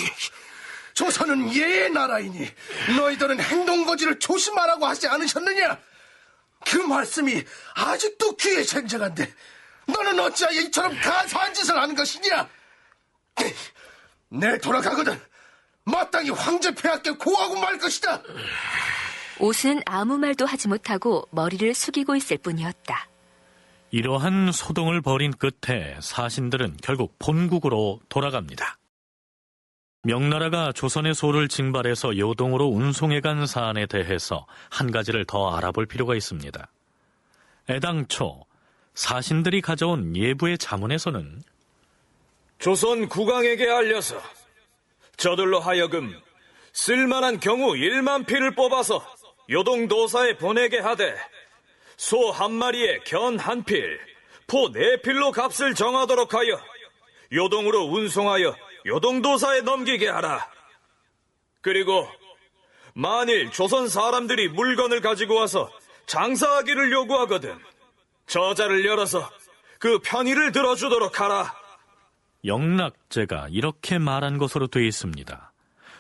Speaker 17: 조선은 예의 나라이니 너희들은 행동거지를 조심하라고 하지 않으셨느냐? 그 말씀이 아직도 귀에 생생한데 너는 어찌하여 이처럼 가사한 짓을 하는 것이냐? 내 돌아가거든 마땅히 황제 폐하께 고하고 말 것이다.
Speaker 1: 오수는 아무 말도 하지 못하고 머리를 숙이고 있을 뿐이었다.
Speaker 2: 이러한 소동을 벌인 끝에 사신들은 결국 본국으로 돌아갑니다. 명나라가 조선의 소를 징발해서 요동으로 운송해간 사안에 대해서 한 가지를 더 알아볼 필요가 있습니다. 애당초 사신들이 가져온 예부의 자문에서는
Speaker 16: 조선 국왕에게 알려서 저들로 하여금 쓸만한 경우 1만 필을 뽑아서 요동도사에 보내게 하되 소 한 마리에 견 한 필, 포 4필로 값을 정하도록 하여 요동으로 운송하여 요동도사에 넘기게 하라. 그리고 만일 조선 사람들이 물건을 가지고 와서 장사하기를 요구하거든 저자를 열어서 그 편의를 들어주도록 하라.
Speaker 2: 영락제가 이렇게 말한 것으로 되어 있습니다.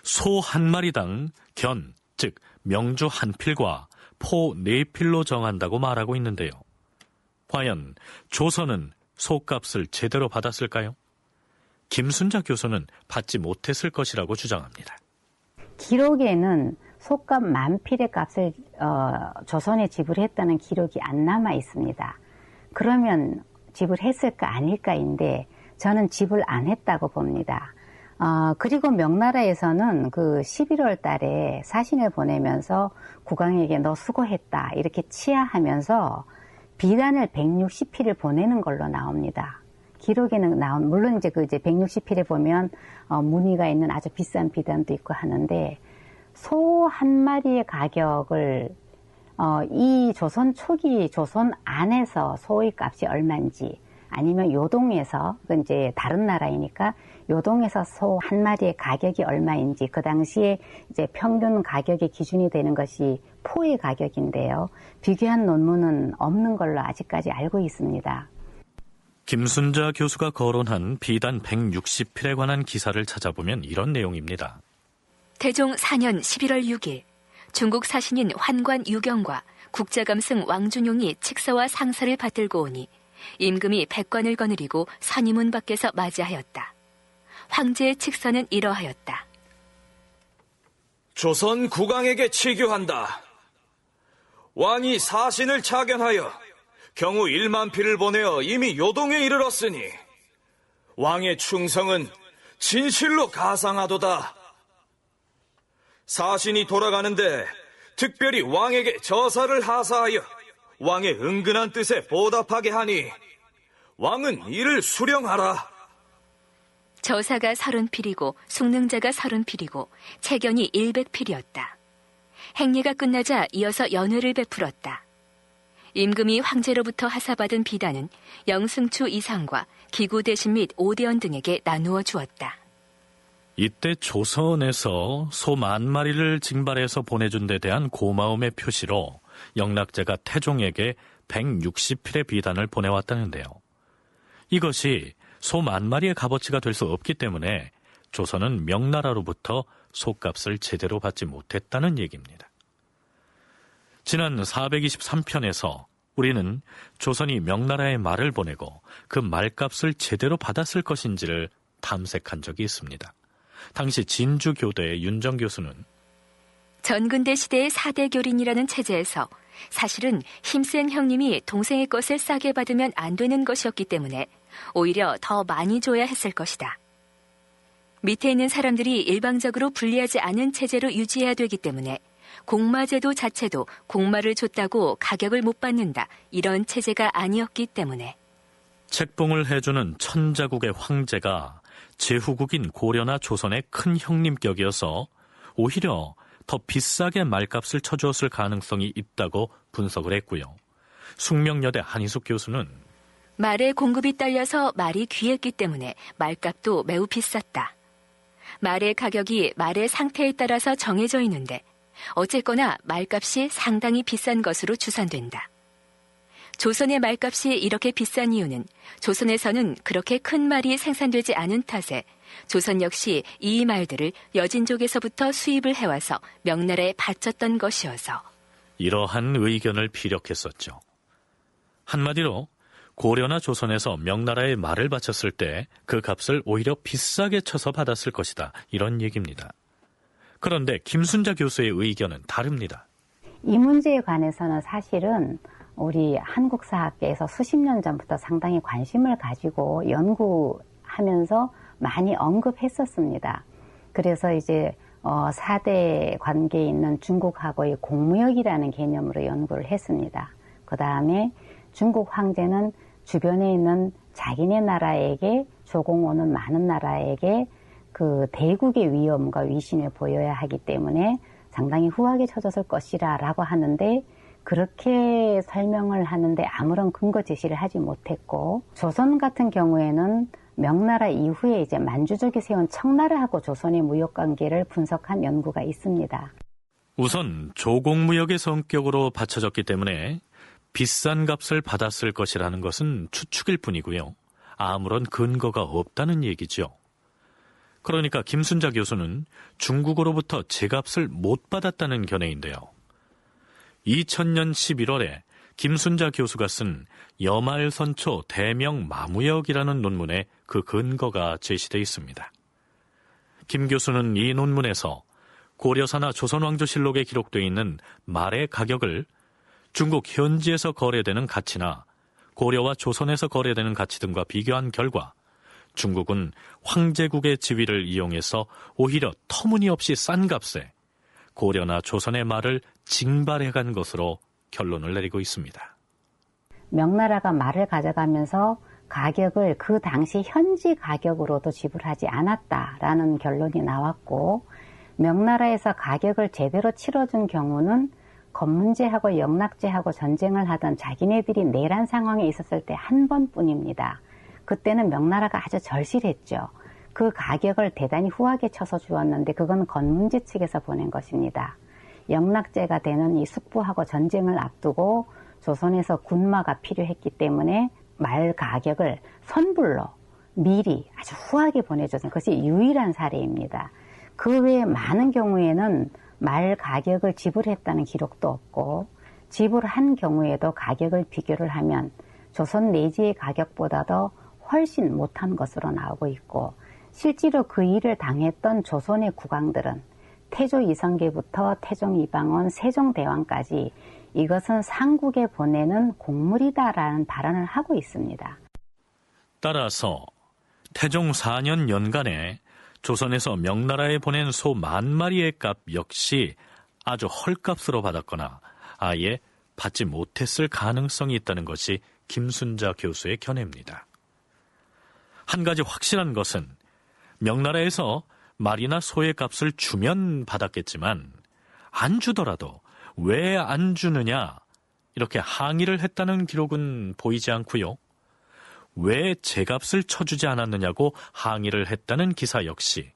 Speaker 2: 소 한 마리당 견, 즉 명주 한 필과 포 4필로 정한다고 말하고 있는데요. 과연 조선은 소값을 제대로 받았을까요? 김순자 교수는 받지 못했을 것이라고 주장합니다.
Speaker 7: 기록에는 소값 10,000필의 값을 조선에 지불했다는 기록이 안 남아 있습니다. 그러면 지불했을까 아닐까인데 저는 지불 안 했다고 봅니다. 그리고 명나라에서는 그 11월 달에 사신을 보내면서 국왕에게 너 수고했다 이렇게 치하하면서 비단을 160필을 보내는 걸로 나옵니다. 기록에는 물론 이제 160필에 보면 무늬가 있는 아주 비싼 비단도 있고 하는데, 소 한 마리의 가격을 이 조선 초기 조선 안에서 소의 값이 얼마인지, 아니면 요동에서, 그건 이제 다른 나라이니까 요동에서 소 한 마리의 가격이 얼마인지, 그 당시에 이제 평균 가격의 기준이 되는 것이 포의 가격인데요. 비교한 논문은 없는 걸로 아직까지 알고 있습니다.
Speaker 2: 김순자 교수가 거론한 비단 160필에 관한 기사를 찾아보면 이런 내용입니다.
Speaker 1: 태종 4년 11월 6일 중국 사신인 환관 유경과 국자감승 왕준용이 칙서와 상서를 받들고 오니 임금이 백관을 거느리고 선임문 밖에서 맞이하였다. 황제의 칙서는 이러하였다.
Speaker 16: 조선 국왕에게 치교한다. 왕이 사신을 차견하여 경우 1만 필을 보내어 이미 요동에 이르렀으니 왕의 충성은 진실로 가상하도다. 사신이 돌아가는데 특별히 왕에게 저사를 하사하여 왕의 은근한 뜻에 보답하게 하니 왕은 이를 수령하라.
Speaker 1: 저사가 30필이고 숙능자가 30필이고 채견이 100필이었다. 행례가 끝나자 이어서 연회를 베풀었다. 임금이 황제로부터 하사받은 비단은 영승추 이상과 기구 대신 및 오대원 등에게 나누어 주었다.
Speaker 2: 이때 조선에서 소 10,000마리를 징발해서 보내준 데 대한 고마움의 표시로 영락제가 태종에게 160필의 비단을 보내왔다는데요. 이것이 소 10,000마리의 값어치가 될 수 없기 때문에 조선은 명나라로부터 소값을 제대로 받지 못했다는 얘기입니다. 지난 423편에서 우리는 조선이 명나라에 말을 보내고 그 말값을 제대로 받았을 것인지를 탐색한 적이 있습니다. 당시 진주교대의 윤정 교수는
Speaker 1: 전근대 시대의 4대 교린이라는 체제에서 사실은 힘센 형님이 동생의 것을 싸게 받으면 안 되는 것이었기 때문에 오히려 더 많이 줘야 했을 것이다. 밑에 있는 사람들이 일방적으로 불리하지 않은 체제로 유지해야 되기 때문에 공마제도 자체도 공마를 줬다고 가격을 못 받는다, 이런 체제가 아니었기 때문에.
Speaker 2: 책봉을 해주는 천자국의 황제가 제후국인 고려나 조선의 큰 형님격이어서 오히려 더 비싸게 말값을 쳐주었을 가능성이 있다고 분석을 했고요. 숙명여대 한희숙 교수는
Speaker 1: 말의 공급이 딸려서 말이 귀했기 때문에 말값도 매우 비쌌다. 말의 가격이 말의 상태에 따라서 정해져 있는데 어쨌거나 말값이 상당히 비싼 것으로 추산된다. 조선의 말값이 이렇게 비싼 이유는 조선에서는 그렇게 큰 말이 생산되지 않은 탓에 조선 역시 이 말들을 여진족에서부터 수입을 해와서 명나라에 바쳤던 것이어서
Speaker 2: 이러한 의견을 피력했었죠. 한마디로 고려나 조선에서 명나라에 말을 바쳤을 때 그 값을 오히려 비싸게 쳐서 받았을 것이다, 이런 얘기입니다. 그런데 김순자 교수의 의견은 다릅니다.
Speaker 7: 이 문제에 관해서는 사실은 우리 한국사학계에서 수십 년 전부터 상당히 관심을 가지고 연구하면서 많이 언급했었습니다. 그래서 이제 4대 관계에 있는 중국하고의 공무역이라는 개념으로 연구를 했습니다. 그 다음에 중국 황제는 주변에 있는 자기네 나라에게 조공오는 많은 나라에게 그 대국의 위엄과 위신을 보여야 하기 때문에 상당히 후하게 쳐줬을 것이라고 하는데, 그렇게 설명을 하는데 아무런 근거 제시를 하지 못했고, 조선 같은 경우에는 명나라 이후에 이제 만주족이 세운 청나라하고 조선의 무역 관계를 분석한 연구가 있습니다.
Speaker 2: 우선 조공무역의 성격으로 받쳐졌기 때문에 비싼 값을 받았을 것이라는 것은 추측일 뿐이고요. 아무런 근거가 없다는 얘기죠. 그러니까 김순자 교수는 중국으로부터 제값을 못 받았다는 견해인데요. 2000년 11월에 김순자 교수가 쓴 여말선초 대명 마무역이라는 논문에 그 근거가 제시되어 있습니다. 김 교수는 이 논문에서 고려사나 조선왕조실록에 기록되어 있는 말의 가격을 중국 현지에서 거래되는 가치나 고려와 조선에서 거래되는 가치 등과 비교한 결과 중국은 황제국의 지위를 이용해서 오히려 터무니없이 싼 값에 고려나 조선의 말을 징발해간 것으로 결론을 내리고 있습니다.
Speaker 7: 명나라가 말을 가져가면서 가격을 그 당시 현지 가격으로도 지불하지 않았다라는 결론이 나왔고, 명나라에서 가격을 제대로 치러준 경우는 건문제하고 영락제하고 전쟁을 하던 자기네들이 내란 상황에 있었을 때 한 번뿐입니다. 그때는 명나라가 아주 절실했죠. 그 가격을 대단히 후하게 쳐서 주었는데 그건 건문제 측에서 보낸 것입니다. 영락제가 되는 이 숙부하고 전쟁을 앞두고 조선에서 군마가 필요했기 때문에 말 가격을 선불로 미리 아주 후하게 보내줬던 것이 유일한 사례입니다. 그 외에 많은 경우에는 말 가격을 지불했다는 기록도 없고, 지불한 경우에도 가격을 비교를 하면 조선 내지의 가격보다도 훨씬 못한 것으로 나오고 있고, 실제로 그 일을 당했던 조선의 국왕들은 태조 이성계부터 태종 이방원, 세종대왕까지 이것은 상국에 보내는 곡물이다라는 발언을 하고 있습니다.
Speaker 2: 따라서 태종 4년 연간에 조선에서 명나라에 보낸 소 10,000마리의 값 역시 아주 헐값으로 받았거나 아예 받지 못했을 가능성이 있다는 것이 김순자 교수의 견해입니다. 한 가지 확실한 것은 명나라에서 말이나 소의 값을 주면 받았겠지만 안 주더라도 왜 안 주느냐 이렇게 항의를 했다는 기록은 보이지 않고요. 왜 제값을 쳐주지 않았느냐고 항의를 했다는 기사 역시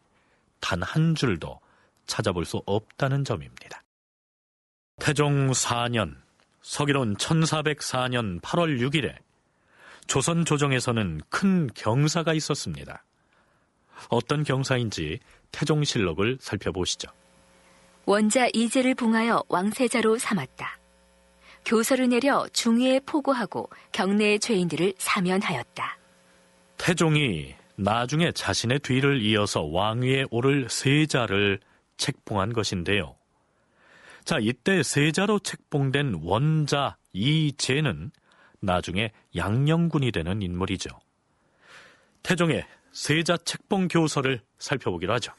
Speaker 2: 단 한 줄도 찾아볼 수 없다는 점입니다. 태종 4년, 서기론 1404년 8월 6일에 조선 조정에서는 큰 경사가 있었습니다. 어떤 경사인지 태종실록을 살펴보시죠.
Speaker 1: 원자 이제를 봉하여 왕세자로 삼았다. 교서를 내려 중위에 포고하고 경내의 죄인들을 사면하였다.
Speaker 2: 태종이 나중에 자신의 뒤를 이어서 왕위에 오를 세자를 책봉한 것인데요. 자, 이때 세자로 책봉된 원자 이제는 나중에 양녕군이 되는 인물이죠. 태종의 세자 책봉 교서를 살펴보기로 하죠.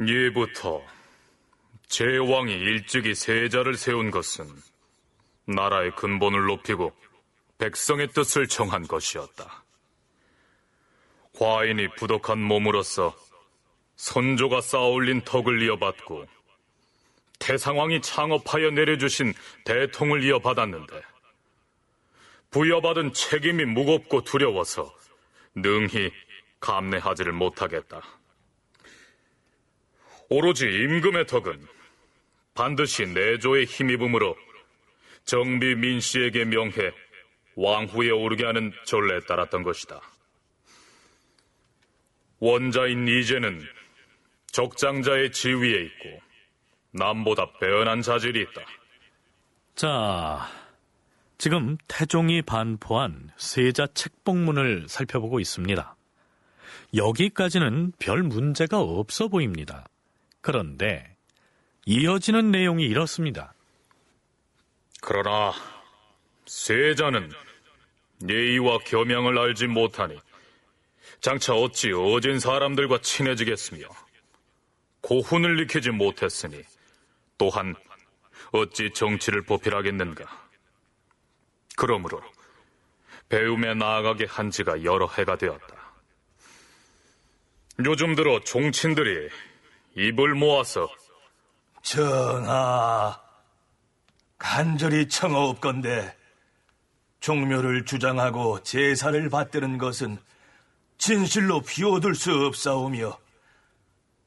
Speaker 11: 예부터 제왕이 일찍이 세자를 세운 것은 나라의 근본을 높이고 백성의 뜻을 정한 것이었다. 과인이 부덕한 몸으로서 선조가 쌓아올린 덕을 이어받고 태상왕이 창업하여 내려주신 대통을 이어받았는데 부여받은 책임이 무겁고 두려워서 능히 감내하지를 못하겠다. 오로지 임금의 덕은 반드시 내조에 힘입음으로 정비 민씨에게 명해 왕후에 오르게 하는 전례에 따랐던 것이다. 원자인 이제는 적장자의 지위에 있고 남보다 빼어난 자질이 있다.
Speaker 2: 자, 지금 태종이 반포한 세자 책봉문을 살펴보고 있습니다. 여기까지는 별 문제가 없어 보입니다. 그런데 이어지는 내용이 이렇습니다.
Speaker 11: 그러나 세자는 예의와 겸양을 알지 못하니 장차 어찌 어진 사람들과 친해지겠으며 고훈을 익히지 못했으니 또한 어찌 정치를 보필하겠는가. 그러므로 배움에 나아가게 한 지가 여러 해가 되었다. 요즘 들어 종친들이 입을 모아서
Speaker 17: 전하, 간절히 청하옵건대 종묘를 주장하고 제사를 받드는 것은 진실로 비워둘 수 없사오며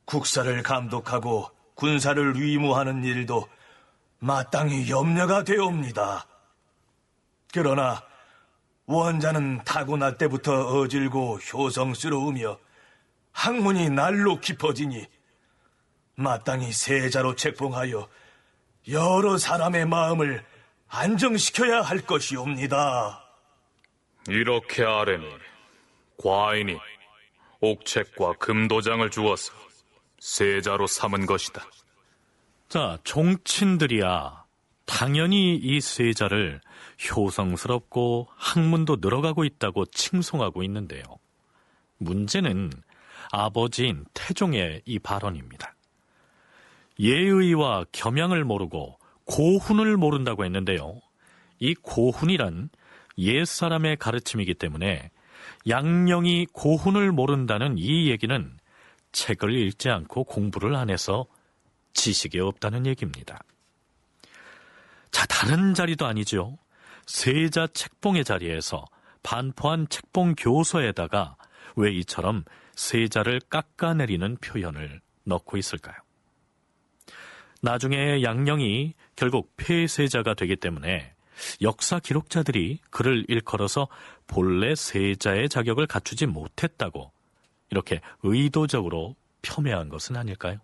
Speaker 17: 국사를 감독하고 군사를 위무하는 일도 마땅히 염려가 되옵니다. 그러나 원자는 타고날 때부터 어질고 효성스러우며 학문이 날로 깊어지니 마땅히 세자로 책봉하여 여러 사람의 마음을 안정시켜야 할 것이옵니다.
Speaker 11: 이렇게 아뢰니 과인이 옥책과 금도장을 주어서 세자로 삼은 것이다.
Speaker 2: 자, 종친들이야 당연히 이 세자를 효성스럽고 학문도 늘어가고 있다고 칭송하고 있는데요. 문제는 아버지인 태종의 이 발언입니다. 예의와 겸양을 모르고 고훈을 모른다고 했는데요. 이 고훈이란 옛사람의 가르침이기 때문에 양령이 고훈을 모른다는 이 얘기는 책을 읽지 않고 공부를 안 해서 지식이 없다는 얘기입니다. 자, 다른 자리도 아니죠. 세자 책봉의 자리에서 반포한 책봉 교서에다가 왜 이처럼 세자를 깎아내리는 표현을 넣고 있을까요? 나중에 양령이 결국 폐세자가 되기 때문에 역사 기록자들이 그를 일컬어서 본래 세자의 자격을 갖추지 못했다고 이렇게 의도적으로 폄훼한 것은 아닐까요?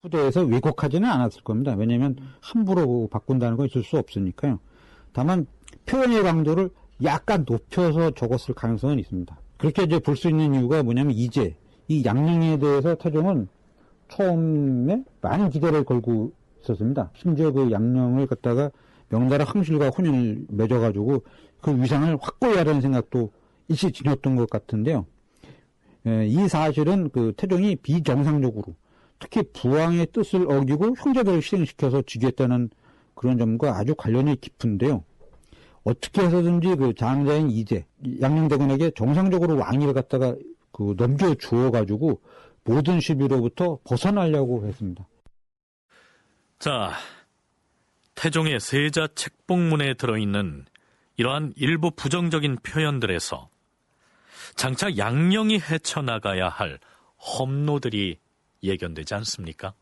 Speaker 9: 후대에서 왜곡하지는 않았을 겁니다. 왜냐하면 함부로 바꾼다는 건 있을 수 없으니까요. 다만 표현의 강도를 약간 높여서 적었을 가능성은 있습니다. 그렇게 이제 볼 수 있는 이유가 뭐냐면 이제 이 양령에 대해서 태종은 처음에 많은 기대를 걸고 있었습니다. 심지어 그 양령을 갖다가 명나라 황실과 혼인을 맺어가지고 그 위상을 확고히 하려는 생각도 일시 지녔던 것 같은데요. 이 사실은 그 태종이 비정상적으로 특히 부왕의 뜻을 어기고 형제들을 실행시켜서 즉위했다는 그런 점과 아주 관련이 깊은데요. 어떻게 해서든지 그 장자인 이제 양령대군에게 정상적으로 왕위를 갖다가 그 넘겨 주어가지고 모든 시비로부터 벗어나려고 했습니다.
Speaker 2: 자, 태종의 세자 책봉문에 들어있는 이러한 일부 부정적인 표현들에서 장차 양령이 헤쳐나가야 할 험로들이 예견되지 않습니까?